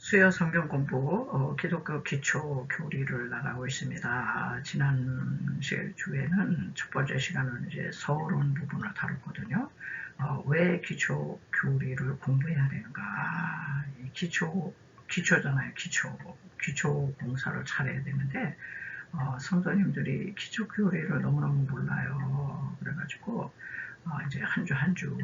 수요 성경 공부 기독교 기초 교리를 나가고 있습니다. 지난 주에는 첫 번째 시간은 이제 서론 부분을 다뤘거든요. 왜 기초 교리를 공부해야 되는가? 기초잖아요. 기초 공사를 잘해야 되는데 성도님들이 기초 교리를 너무너무 몰라요. 그래가지고 이제 한 주 한 주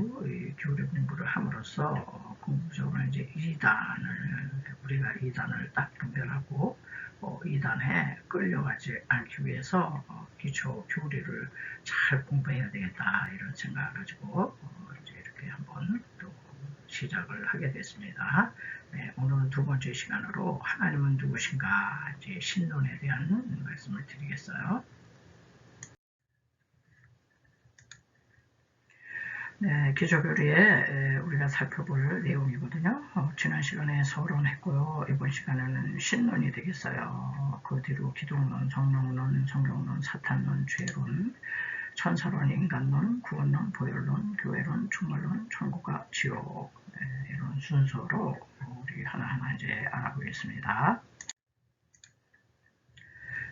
교리 공부를 함으로써 궁극적으로 이제 2단을 우리가 2단을 딱 분별하고 2단에 끌려가지 않기 위해서 기초 교리를 잘 공부해야 되겠다 이런 생각을 가지고 이제 이렇게 한번 또 시작을 하게 됐습니다. 네, 오늘은 두 번째 시간으로 하나님은 누구신가 이제 신론에 대한 말씀을 드리겠어요. 네, 기초교리에 우리가 살펴볼 내용이거든요. 지난 시간에 서론했고요. 이번 시간에는 신론이 되겠어요. 그 뒤로 기독론, 성령론, 성경론, 사탄론, 죄론, 천사론, 인간론, 구원론, 보혈론, 교회론, 충만론, 천국과 지옥 이런 순서로 우리 하나하나 이제 알아보겠습니다.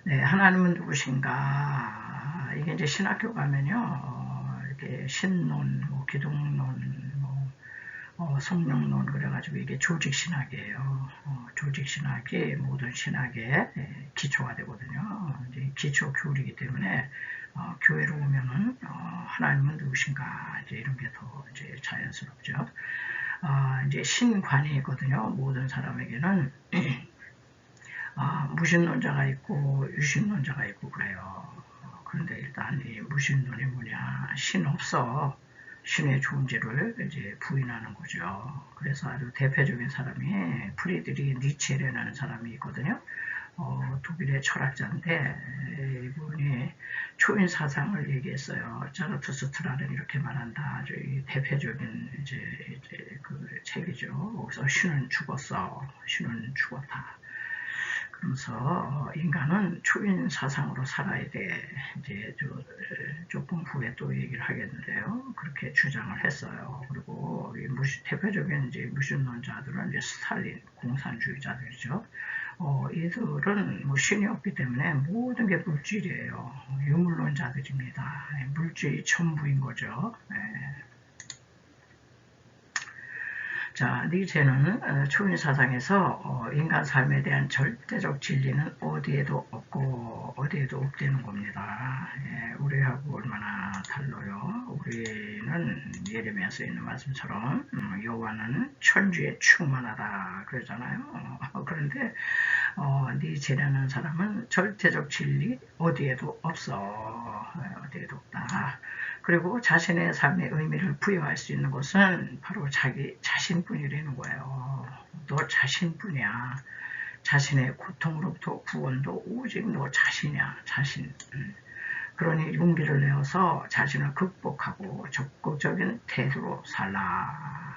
네, 하나님은 누구신가? 이게 이제 신학교 가면요, 이렇게 신론, 기독론, 성령론 그래가지고 이게 조직신학이에요. 조직신학이 모든 신학의 기초가 되거든요. 이제 기초 교리이기 때문에 교회로 오면은 하나님은 누구신가 이제 이런 게 더 이제 자연스럽죠. 이제 신관이거든요. 모든 사람에게는 무신론자가 있고 유신론자가 있고 그래요. 그런데 일단 이 무신론이 뭐냐? 신 없어. 신의 존재를 이제 부인하는 거죠. 그래서 아주 대표적인 사람이 프리드리히 니체라는 사람이 있거든요. 독일의 철학자인데 이분이 초인 사상을 얘기했어요. 자르투스트라는 이렇게 말한다. 아주 대표적인 이제 그 책이죠. 그래서 신은 죽었어. 신은 죽었다. 그러면서 인간은 초인 사상으로 살아야 돼. 이제 조금 후에 또 얘기를 하겠는데요. 그렇게 주장을 했어요. 그리고 대표적인 이제 무신론자들은 이제 스탈린 공산주의자들이죠. 이들은 뭐 신이 없기 때문에 모든 게 물질이에요. 유물론자들입니다. 물질이 전부인 거죠. 네. 자, 니체는 초인 사상에서 인간 삶에 대한 절대적 진리는 어디에도 없고 어디에도 없다는 겁니다. 우리하고 얼마나 달라요. 우리는 예레미야서 있는 말씀처럼 여호와는 천주에 충만하다 그러잖아요. 그런데 니체라는 사람은 절대적 진리 어디에도 없어. 어디에도 없다. 그리고 자신의 삶의 의미를 부여할 수 있는 것은 바로 자기 자신뿐이라는 거예요. 너 자신뿐이야. 자신의 고통으로부터 구원도 오직 너 자신이야. 자신. 그러니 용기를 내어서 자신을 극복하고 적극적인 태도로 살라.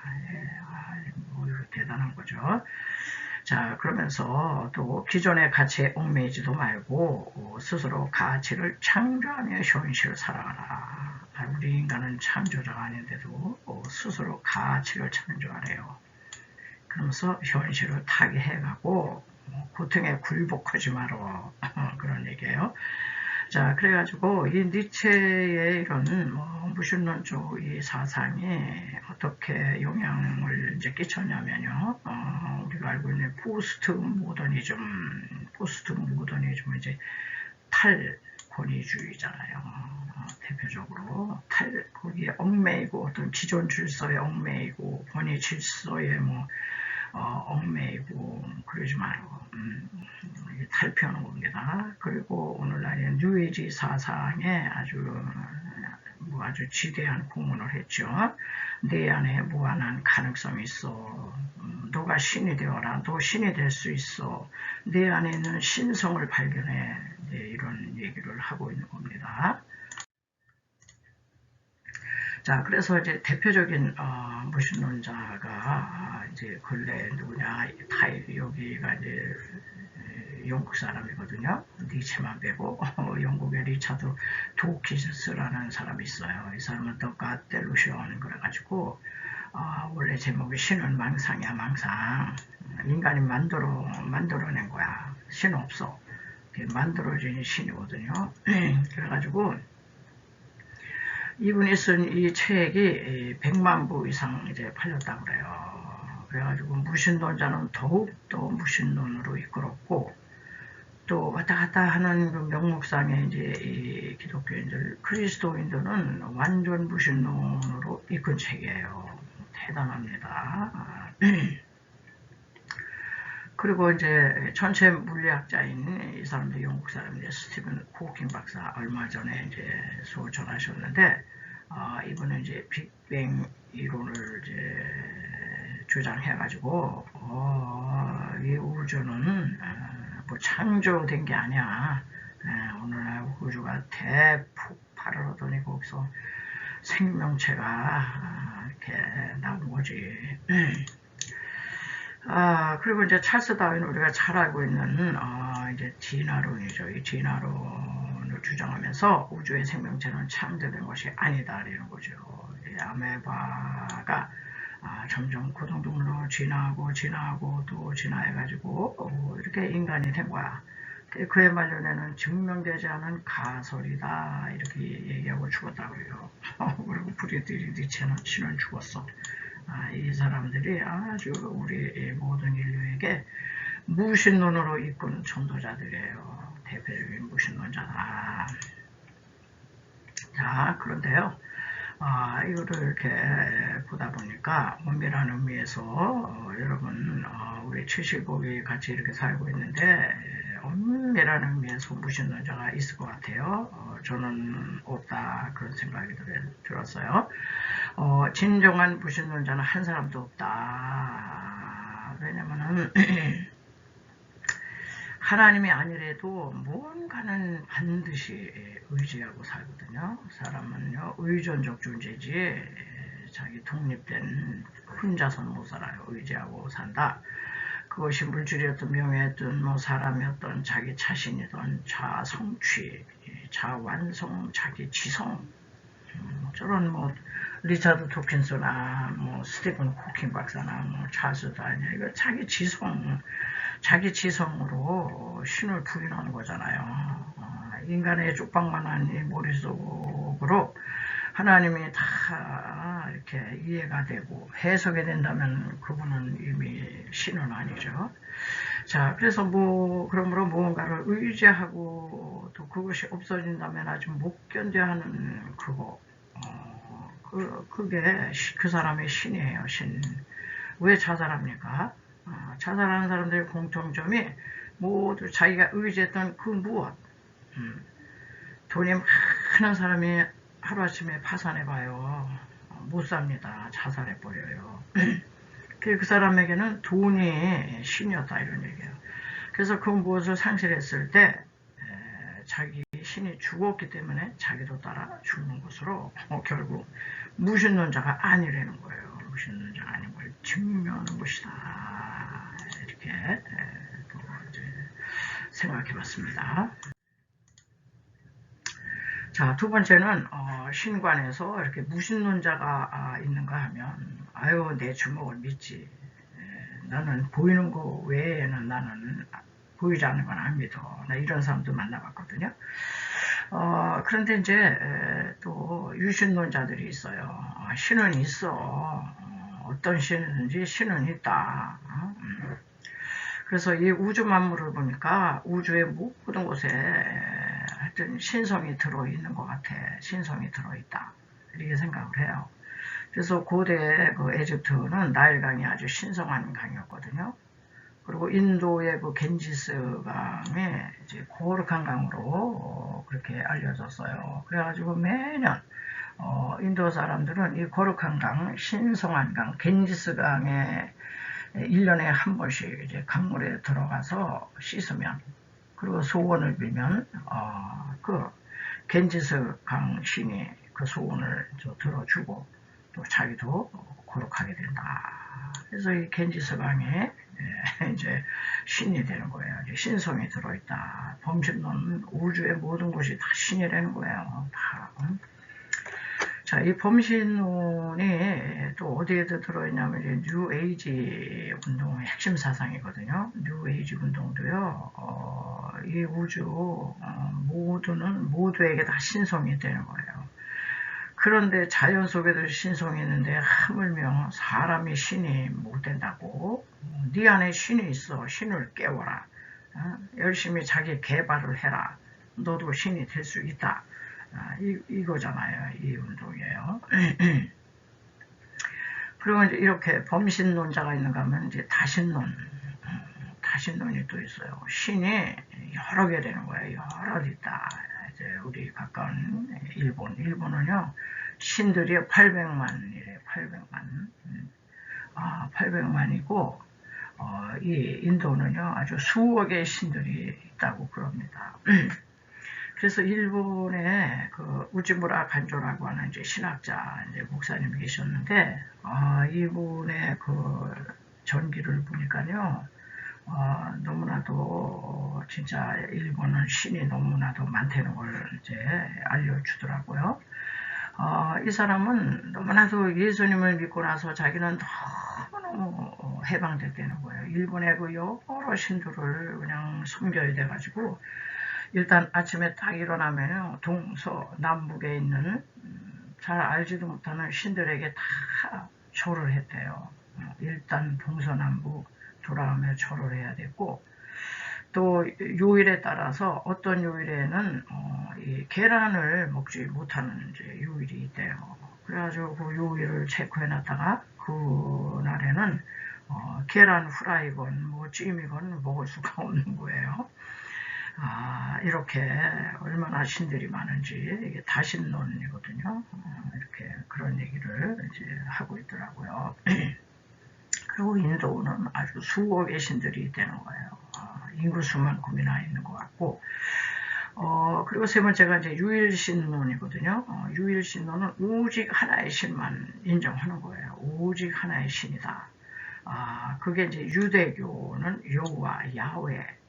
대단한 거죠. 자, 그러면서 또 기존의 가치에 얽매이지도 말고 스스로 가치를 창조하며 현실을 살아가라. 우리 인간은 창조자가 아닌데도 스스로 가치를 창조하래요. 그러면서 현실을 타개해가고 고통에 굴복하지 마라. 그런 얘기예요. 자, 그래가지고 이 니체의 이런 무신론적 이 사상이 어떻게 영향을 이제 끼쳤냐면요. 우리가 알고 있는 포스트 모더니즘은 이제 탈권위주의잖아요. 대표적으로 거기에 얽매이고 어떤 기존 질서에 얽매이고 권위 질서에 얽매이고 그러지 말고 탈피하는 겁니다. 그리고 오늘날의 뉴에이지 사상에 아주 지대한 공헌을 했죠. 내 안에 무한한 가능성이 있어. 너가 신이 되어라. 너 신이 될 수 있어. 내 안에 있는 신성을 발견해. 이런 얘기를 하고 있는 겁니다. 자, 그래서 이제 대표적인 무신론자가 이제 근래 누구냐, 여기가 이제 영국 사람이거든요. 니체만 빼고 영국의 리차드 도키스라는 사람이 있어요. 이 사람은 The God Delusion 그래가지고 원래 제목이 신은 망상이야, 망상. 인간이 만들어낸 거야. 신 없어. 만들어진 신이거든요. 그래가지고 이분이 쓴 이 책이 100만 부 이상 이제 팔렸다고 그래요. 그래가지고 무신론자는 더욱더 무신론으로 이끌었고, 또 왔다 갔다 하는 그 명목상에 이제 이 기독교인들, 그리스도인들은 완전 무신론으로 이끈 책이에요. 대단합니다. 그리고 이제 전체 물리학자인 이 사람도 영국 사람인데 스티븐 호킹 박사 얼마 전에 이제 수업 전하셨는데, 이분은 이제 빅뱅 이론을 이제 주장해가지고 이 우주는 뭐 창조된 게 아니야. 오늘날 우주가 대폭발을 하더니 거기서 생명체가 이렇게 나온 거지. 그리고 이제 찰스 다윈은 우리가 잘 알고 있는 이제 진화론이죠. 이 진화론을 주장하면서 우주의 생명체는 창조된 것이 아니다 이런 거죠. 아메바가 점점 고등동으로 진화하고 또 진화해가지고 이렇게 인간이 된 거야. 그의 말년에는 증명되지 않은 가설이다 이렇게 얘기하고 죽었다고요. 그리고 프리드리히 니체는 신은 죽었어. 이 사람들이 아주 우리 모든 인류에게 무신론으로 이끈 전도자들이에요. 대표적인 무신론자다. 자, 그런데요. 이거를 이렇게 보다 보니까 엄밀한 의미에서 여러분 우리 70억이 같이 이렇게 살고 있는데 엄밀한 의미에서 무신론자가 있을 것 같아요. 저는 없다 그런 생각이 들었어요. 진정한 무신론자는 한 사람도 없다. 왜냐면은 하나님이 아니래도 뭔가는 반드시 의지하고 살거든요. 사람은요 의존적 존재지 자기 독립된 혼자서는 못 살아요. 의지하고 산다. 그것이 물질이었던 명예였던 뭐 사람이었던 자기 자신이던 자아 성취, 자아 완성, 자기 지성 저런 뭐 리차드 도킨스나 뭐 스티븐 호킹 박사나 뭐 찰스 다윈 이거 자기 지성으로 신을 부인하는 거잖아요. 인간의 쪽방만한 이 머릿속으로 하나님이 다 이렇게 이해가 되고 해석이 된다면 그분은 이미 신은 아니죠. 자, 그래서 그러므로 무언가를 의지하고 또 그것이 없어진다면 아주 못 견뎌하는 그거. 그게 그 사람의 신이에요, 신. 왜 자살합니까? 자살하는 사람들의 공통점이 모두 자기가 의지했던 그 무엇. 돈이 많은 사람이 하루아침에 파산해봐요. 못 삽니다. 자살해버려요. 그 사람에게는 돈이 신이었다 이런 얘기예요. 그래서 그 무엇을 상실했을 때 자기 신이 죽었기 때문에 자기도 따라 죽는 것으로 결국 무신론자가 아니라는 거예요. 무신론자가 아닌 걸 증명하는 것이다. 이렇게 또 이제 생각해봤습니다. 자, 두 번째는 신관에서 이렇게 무신론자가 있는가 하면 아유 내 주먹을 믿지. 나는 보이는 거 외에는 나는 보이지 않는 건 안 믿어. 나 이런 사람도 만나봤거든요. 그런데 이제 또 유신론자들이 있어요. 신은 있어. 어떤 신이든지 신은 있다. 그래서 이 우주 만물을 보니까 우주의 모든 곳에 하여튼 신성이 들어있는 것 같아. 신성이 들어있다. 이렇게 생각을 해요. 그래서 고대 그 에집트는 나일강이 아주 신성한 강이었거든요. 그리고 인도의 그 겐지스 강이 이제 거룩한 강으로 그렇게 알려졌어요. 그래가지고 매년 인도 사람들은 이 거룩한 강, 신성한 강, 겐지스 강에 1년에 한 번씩 이제 강물에 들어가서 씻으면 그리고 소원을 빌면 그 겐지스 강 신이 그 소원을 들어주고 또 자기도 거룩하게 된다. 그래서 이 겐지스 강에 이제 신이 되는 거예요. 이제 신성이 들어있다. 범신론은 우주의 모든 것이 다 신이라는 거예요. 다. 자, 이 범신론이 또 어디에도 들어있냐면 이제 뉴 에이지 운동에 핵심 사상이거든요. 뉴에이지 운동도요. 이 우주 모두에게 다 신성이 되는 거예요. 그런데 자연 속에도 신성이 있는데 하물며 사람이 신이 못 된다고. 네 안에 신이 있어. 신을 깨워라. 열심히 자기 개발을 해라. 너도 신이 될 수 있다. 이거잖아요. 이 운동이에요. 그리고 이제 이렇게 범신론자가 있는가 하면 이제 다신론이 또 있어요. 신이 여러 개 되는 거예요. 여러 개 있다. 이제 우리 가까운 일본은요, 신들이 800만이래요. 800만. 800만이고, 이 인도는요, 아주 수억의 신들이 있다고 그럽니다. 그래서 일본에 그 우지무라 간조라고 하는 이제 신학자 이제 목사님이 계셨는데, 이분의 그 전기를 보니까요, 너무나도 진짜 일본은 신이 너무나도 많다는 걸 이제 알려주더라고요. 이 사람은 너무나도 예수님을 믿고 나서 자기는 너무너무 해방됐다는 거예요. 일본의 그 여러 신들을 그냥 섬겨야 돼가지고, 일단 아침에 딱 일어나면 동서남북에 있는 잘 알지도 못하는 신들에게 다 절을 했대요. 일단 동서남북 돌아가며 절을 해야 됐고, 또 요일에 따라서 어떤 요일에는 이 계란을 먹지 못하는 이제 요일이 있대요. 그래가지고 그 요일을 체크해놨다가 그날에는 계란 후라이건 뭐 찜이건 먹을 수가 없는 거예요. 이렇게 얼마나 신들이 많은지 이게 다신론이거든요. 이렇게 그런 얘기를 이제 하고 있더라고요. 그리고 인도는 아주 수억의 신들이 되는 거예요. 인구수만큼이나 있는 것 같고, 그리고 세 번째가 이제 유일신론이거든요. 유일신론은 오직 하나의 신만 인정하는 거예요. 오직 하나의 신이다. 그게 이제 유대교는 여호와, 야훼,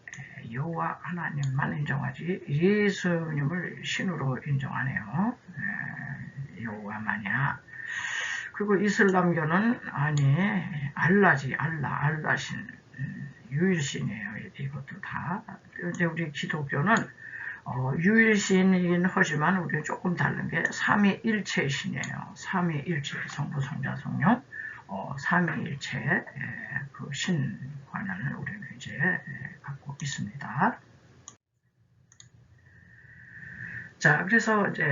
여호와 하나님만 인정하지 예수님을 신으로 인정 안 해요. 여호와만이야. 그리고 이슬람교는 아니 알라지, 알라신, 유일신이에요. 이것도 다. 근데 우리 기독교는 유일신이긴 하지만 우리는 조금 다른 게 삼위일체신이에요. 삼위일체, 성부, 성자, 성령, 삼위일체 그 신관을 우리는 이제 갖고 있습니다. 자, 그래서 이제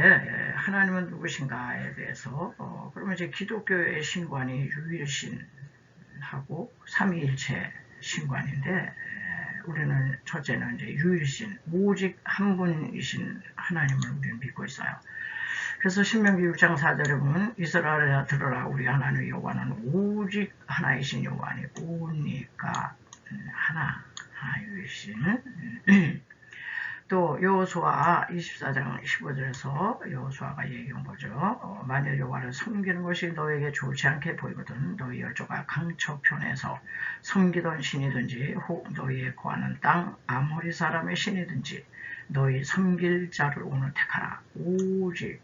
하나님은 누구신가에 대해서 그러면 이제 기독교의 신관이 유일신하고 삼위일체 신관인데, 우리는 첫째는 이제 유일신, 오직 한 분이신 하나님을 우리는 믿고 있어요. 그래서 신명기 6장 4절에 보면 이스라엘아 들으라, 우리 하나님 여호와는 오직 하나이신 여호와니 오니까 하나 유일신. 또 여호수아 24장 15절에서 여호수아가 얘기한 거죠. 만일 여호와를 섬기는 것이 너에게 좋지 않게 보이거든 너희 열조가 강처편에서 섬기던 신이든지 혹 너희의 거하는 땅 아모리 사람의 신이든지 너희 섬길 자를 오늘 택하라. 오직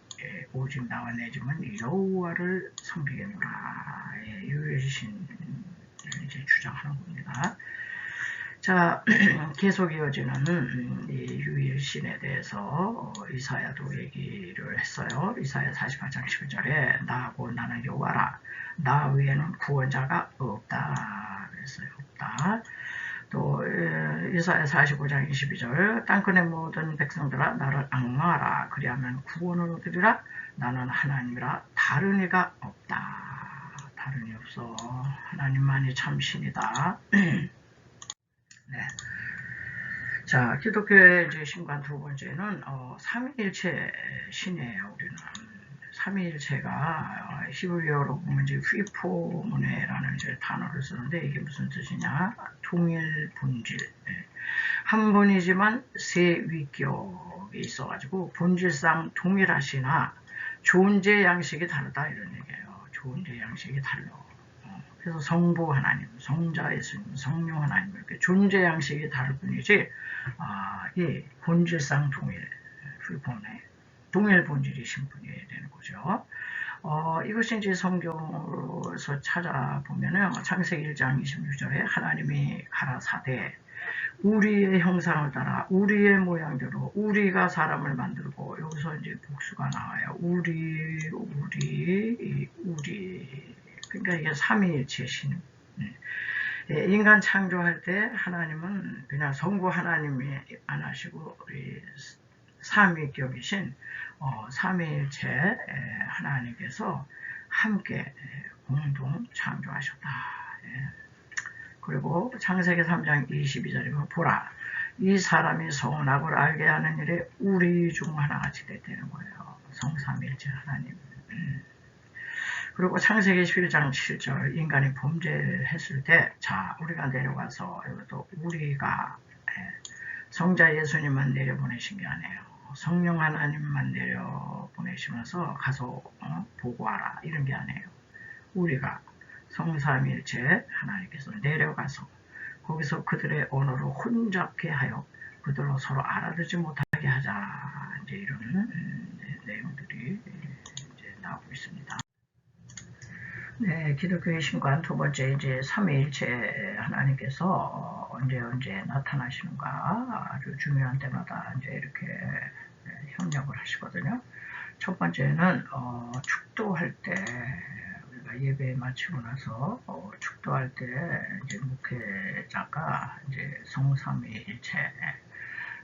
나와 내 집은 여호와를 섬기겠노라. 유일신 이제 주장하는 겁니다. 자, 계속 이어지는 이 유일신에 대해서 이사야도 얘기를 했어요. 이사야 48장 11절에 나하고 나는 여호와라. 나 외에는 구원자가 없다. 그랬어요. 없다. 또 이사야 45장 22절 땅끝의 모든 백성들아 나를 앙망하라. 그리하면 구원을 얻으리라. 나는 하나님이라 다른 이가 없다. 다른 이 없어. 하나님만이 참 신이다. 네. 자, 기독교의 이제 신관 두 번째는 삼위일체 신이에요. 우리는 삼위일체가 히브리어로 보면 이제 휘포문에라는 이제 단어를 쓰는데 이게 무슨 뜻이냐? 동일 본질. 한 분이지만 세 위격이 있어가지고 본질상 동일하시나 존재 양식이 다르다 이런 얘기예요. 존재 양식이 달라. 그래서 성부 하나님, 성자 예수님, 성령 하나님 이렇게 존재 양식이 다를 뿐이지 이 본질상 동일, 휘포문에 동일 본질이신 분이 되는 거죠. 이것이 이제 성경으로서 찾아보면은 창세기 1장 26절에 하나님이 가라사대 우리의 형상을 따라 우리의 모양대로 우리가 사람을 만들고, 여기서 이제 복수가 나와요. 우리. 그러니까 이게 삼위일체 신. 인간 창조할 때 하나님은 그냥 성부 하나님이 안 하시고 우리 삼위격이신 삼위일체 하나님께서 함께 공동 창조하셨다. 그리고 창세기 3장 22절에 보라, 이 사람이 성악을 알게 하는 일에 우리 중 하나같이 됐다는 거예요. 성삼일체 하나님. 그리고 창세기 11장 7절, 인간이 범죄를 했을 때, 자, 우리가 내려가서, 이것도 우리가 성자 예수님만 내려보내신 게 아니에요. 성령 하나님만 내려보내시면서 가서 보고하라, 이런 게 아니에요. 우리가 성삼일체 하나님께서 내려가서 거기서 그들의 언어를 혼잡케 하여 그들로 서로 알아듣지 못하게 하자. 이제 이런 내용들이 이제 나오고 있습니다. 네, 기독교의 신관 두 번째, 이제 삼위일체 하나님께서 언제 나타나시는가, 아주 중요한 때마다 이제 이렇게 협력을 하시거든요. 첫 번째는 축도할 때, 우리가 예배 마치고 나서 축도할 때 이제 목회자가 이제 성삼위일체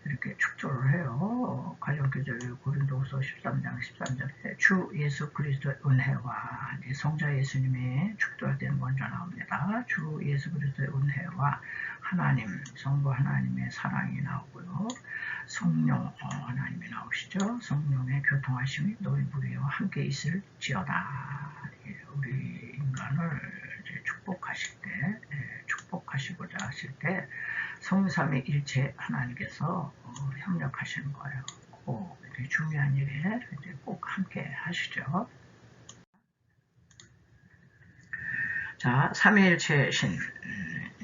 이렇게 축도를 해요. 관련 교절 고린도후서 13장 13절에 주 예수 그리스도의 은혜와, 이제 성자 예수님이 축도할 때는 먼저 나옵니다. 주 예수 그리스도의 은혜와 하나님, 성부 하나님의 사랑이 나오고요. 성령 하나님이 나오시죠. 성령의 교통하심이 너희 무리와 함께 있을지어다. 우리 인간을 이제 축복하시고자 하실 때 성삼위일체 하나님께서 협력하시는 거예요. 꼭 중요한 일에 이제 꼭 함께 하시죠. 자, 삼위일체 신.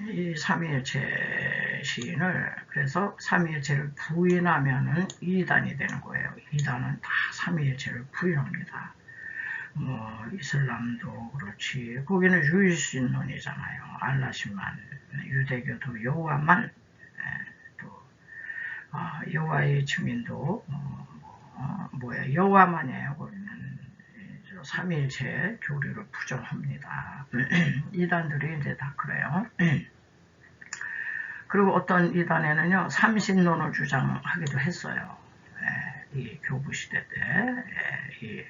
이 삼위일체 신을, 그래서 삼위일체를 부인하면은 이단이 되는 거예요. 이단은 다 삼위일체를 부인합니다. 이슬람도 그렇지, 거기는 유일신론이잖아요. 알라신만, 유대교도 여호와만, 또 여호와의 증인도 여호와만이에요. 거기는 삼위일체 교리를 부정합니다. 이단들이 이제 다 그래요. 그리고 어떤 이단에는요, 삼신론을 주장하기도 했어요. 이 교부 시대 때.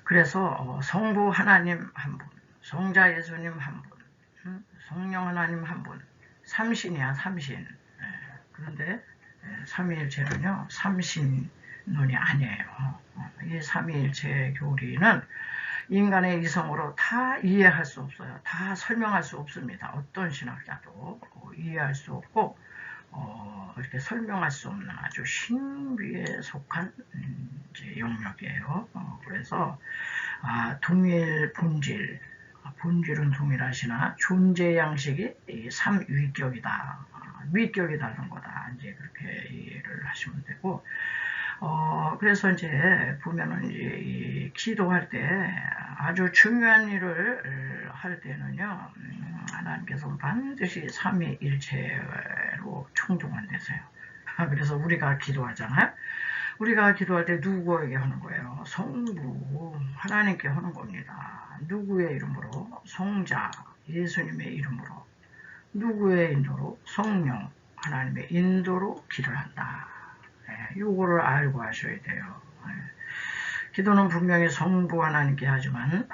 그래서 성부 하나님 한 분, 성자 예수님 한 분, 성령 하나님 한 분, 삼신이야, 삼신. 그런데 삼위일체는요, 삼신론이 아니에요. 이 삼위일체 교리는 인간의 이성으로 다 이해할 수 없어요. 다 설명할 수 없습니다. 어떤 신학자도 이해할 수 없고 이렇게 설명할 수 없는 아주 신비에 속한 이제 영역이에요. 그래서 동일 본질은 동일하시나 존재 양식이 삼위격이다. 위격이 다른 거다. 이제 그렇게 이해를 하시면 되고, 그래서 이제 보면은 이제 기도할 때 아주 중요한 일을 할 때는요, 하나님께서 반드시 삼위일체로 총동원되세요. 그래서 우리가 기도하잖아요. 우리가 기도할 때 누구에게 하는 거예요? 성부 하나님께 하는 겁니다. 누구의 이름으로? 성자 예수님의 이름으로. 누구의 인도로? 성령 하나님의 인도로 기도를 한다. 요거를 알고 하셔야 돼요. 기도는 분명히 성부 하나님께 하지만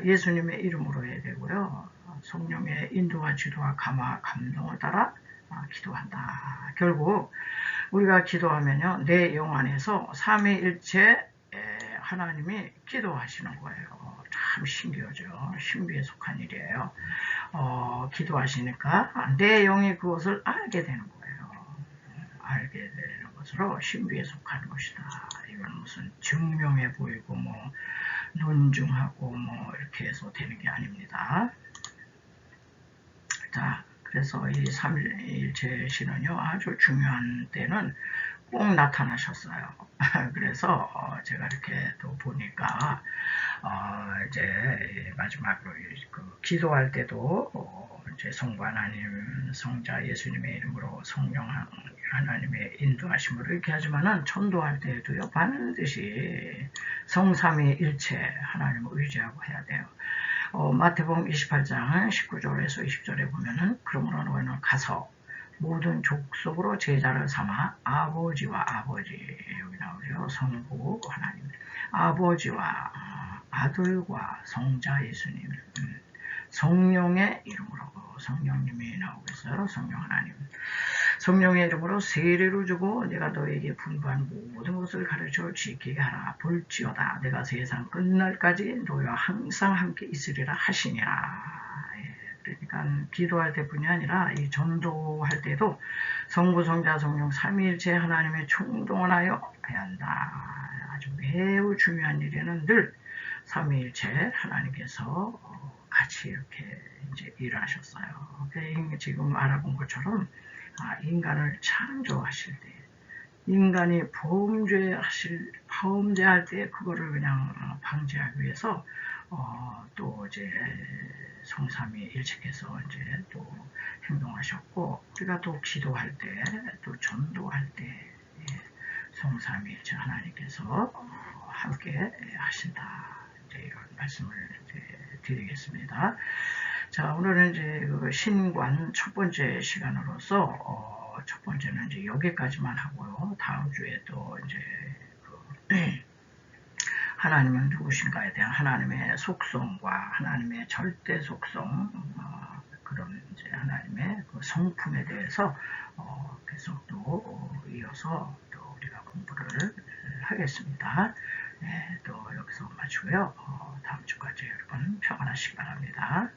예수님의 이름으로 해야 되고요. 성령의 인도와 지도와 감동을 따라 기도한다. 결국 우리가 기도하면요, 내 영 안에서 삼위일체 하나님이 기도하시는 거예요. 참 신기하죠. 신비에 속한 일이에요. 기도하시니까 내 영이 그것을 알게 되는 거예요. 알게 되는 것으로 신비에 속한 것이다. 이건 무슨 증명해 보이고 논증하고 이렇게 해서 되는 게 아닙니다. 자, 그래서 이 삼위일체 신은요, 아주 중요한 때는 꼭 나타나셨어요. 그래서 제가 이렇게 또 보니까 이제 마지막으로 그 기도할 때도 이제 성부 하나님, 성자 예수님의 이름으로 성령 하나님의 인도하심으로 이렇게 하지만은 전도할 때에도요 반드시 성삼위일체 하나님을 의지하고 해야 돼요. 마태복음 28장 19절에서 20절에 보면은 그러므로 너희는 가서 모든 족속으로 제자를 삼아 아버지와 아버지 여기 나오죠. 성부 하나님 아버지와 아들과 성자 예수님 성령의 이름으로 성령님이 나오겠어요. 성령 하나님 성령의 이름으로 세례를 주고 내가 너에게 분부한 모든 것을 가르쳐 지키게 하라. 볼지어다 내가 세상 끝날까지 너희와 항상 함께 있으리라 하시니라. 그러니까 기도할 때뿐이 아니라 이 전도할 때도 성부 성자 성령 삼위일체 하나님의 총동원하여 해야 한다. 아주 매우 중요한 일에는 늘 삼위일체 하나님께서 같이 이렇게 이제 일하셨어요. 지금 알아본 것처럼 인간을 창조하실 때 인간이 범죄할 때 그거를 그냥 방지하기 위해서 또 이제 성삼위일체께서 이제 또 행동하셨고 우리가 또 기도할 때 또 전도할 때 성삼위일체 하나님께서 함께 하신다. 이제 이런 말씀을 이제 드리겠습니다. 자, 오늘은 이제 그 신관 첫 번째 시간으로서 첫 번째는 이제 여기까지만 하고요. 다음 주에 또 이제 하나님은 누구신가에 대한 하나님의 속성과 하나님의 절대 속성 그런 이제 하나님의 그 성품에 대해서 계속 또 이어서 또 우리가 공부를 하겠습니다. 네, 또 여기서 마치고요. 다음 주까지 여러분 평안하시기 바랍니다.